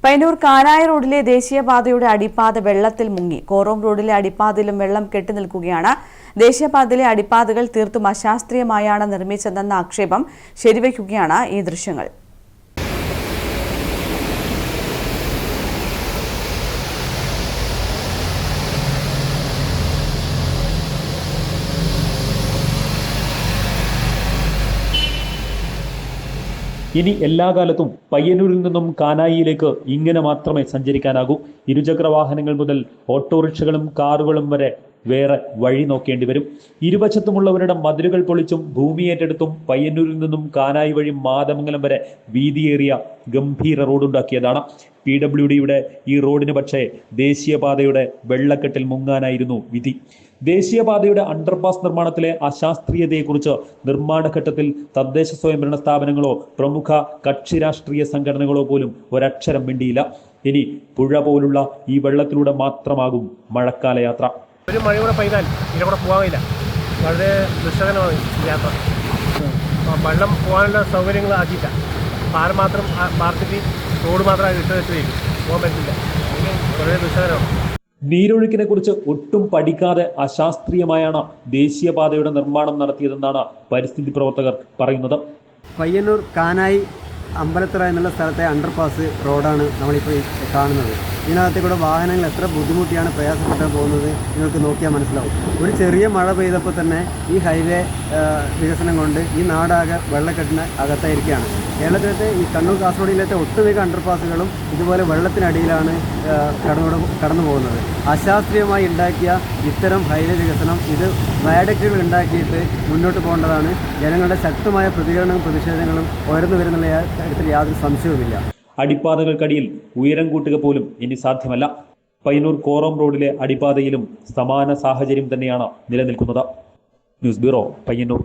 പയ്യന്നൂർ കാനായി റോഡിലെ ദേശീയപാതയുടെ അടിപ്പാത വെള്ളത്തിൽ മുങ്ങി. കോറോം റോഡിലെ അടിപ്പാതയിലും വെള്ളം കെട്ടിനിൽക്കുകയാണ്. ദേശീയപാതയിലെ അടിപ്പാതകൾ തീർത്തും അശാസ്ത്രീയമായാണ് നിർമ്മിച്ചതെന്ന ആക്ഷേപം ശരിവയ്ക്കുകയാണ് ഈ ദൃശ്യങ്ങൾ. ഇനി എല്ലാ കാലത്തും പയ്യന്നൂരിൽ നിന്നും കാനായിയിലേക്ക് ഇങ്ങനെ മാത്രമേ സഞ്ചരിക്കാനാകൂ. ഇരുചക്ര വാഹനങ്ങൾ മുതൽ ഓട്ടോറിക്ഷകളും കാറുകളും വരെ വേറെ വഴി നോക്കേണ്ടി വരും. ഇരുവശത്തുമുള്ളവരുടെ മതിലുകൾ പൊളിച്ചും ഭൂമി ഏറ്റെടുത്തും പയ്യന്നൂരിൽ നിന്നും കാനായി വഴി മാതമംഗലം വരെ വീതിയേറിയ ഗംഭീര റോഡുണ്ടാക്കിയതാണ്. PWDയുടെ ഈ റോഡിന് പക്ഷേ ദേശീയപാതയുടെ വെള്ളക്കെട്ടിൽ മുങ്ങാനായിരുന്നു വിധി. ദേശീയപാതയുടെ അണ്ടർപാസ് നിർമ്മാണത്തിലെ അശാസ്ത്രീയതയെക്കുറിച്ച് നിർമ്മാണ ഘട്ടത്തിൽ തദ്ദേശ സ്വയംഭരണ സ്ഥാപനങ്ങളോ പ്രമുഖ കക്ഷി രാഷ്ട്രീയ സംഘടനകളോ പോലും ഒരക്ഷരം മിണ്ടിയില്ല. ഇനി പുഴ പോലുള്ള ഈ വെള്ളത്തിലൂടെ മാത്രമാകും മഴക്കാല യാത്ര. ഒരു മഴ കൂടെ പെയ്താൽ ഇതിലൂടെ പോകാനില്ല. വളരെ ദുഷ്കരമാണ് യാത്ര. വെള്ളം പോകാനുള്ള സൗകര്യങ്ങൾ ആക്കിയില്ല. പാലം മാത്രം പാർത്തിട്ട് റോഡ് മാത്രം ഇട്ട് പോകാൻ പറ്റില്ല. വളരെ ദുഷ്കരമാണ്. നീരൊഴുക്കിനെ കുറിച്ച് ഒട്ടും പഠിക്കാതെ അശാസ്ത്രീയമായാണ് ദേശീയപാതയുടെ നിർമ്മാണം നടത്തിയതെന്നാണ് പരിസ്ഥിതി പ്രവർത്തകർ പറയുന്നത്. പയ്യന്നൂർ കാനായി അമ്പലത്തറ എന്നുള്ള സ്ഥലത്തെ അണ്ടർപാസ് റോഡാണ് നമ്മളിപ്പോൾ കാണുന്നത്. ഇതിനകത്ത് കൂടെ വാഹനങ്ങൾ എത്ര ബുദ്ധിമുട്ടിയാണ് പ്രയാസപ്പെട്ട് പോകുന്നത് നിങ്ങൾക്ക് നോക്കിയാൽ മനസ്സിലാവും. ഒരു ചെറിയ മഴ പെയ്തപ്പോൾ തന്നെ ഈ ഹൈവേ വികസനം കൊണ്ട് ഈ നാടാകെ വെള്ളക്കെട്ടിന് അകത്തായിരിക്കുകയാണ്. കേരളത്തിലത്തെ ഈ കണ്ണൂർ കാസർഗോഡ് ജില്ലത്തെ ഒട്ടുമിക്ക അണ്ടർപാസുകളും ഇതുപോലെ വെള്ളത്തിനടിയിലാണ് കടന്നു പോകുന്നത്. അശാസ്ത്രീയമായി ഉണ്ടാക്കിയ ഇത്തരം ഹൈവേ വികസനം ഇത് വയഡക്റ്റുകൾ ഉണ്ടാക്കിയിട്ട് മുന്നോട്ട് പോകേണ്ടതാണ്. ജനങ്ങളുടെ ശക്തമായ പ്രതികരണവും പ്രതിഷേധങ്ങളും ഉയർന്നു വരുന്നുള്ള കാര്യത്തിൽ യാതൊരു സംശയവുമില്ല. അടിപ്പാതകൾക്കടിയിൽ ഉയരം കൂട്ടുക പോലും ഇനി സാധ്യമല്ല. പയ്യന്നൂർ കോറോം റോഡിലെ അടിപ്പാതയിലും സമാന സാഹചര്യം തന്നെയാണ് നിലനിൽക്കുന്നത്. News bureau, Payyanur.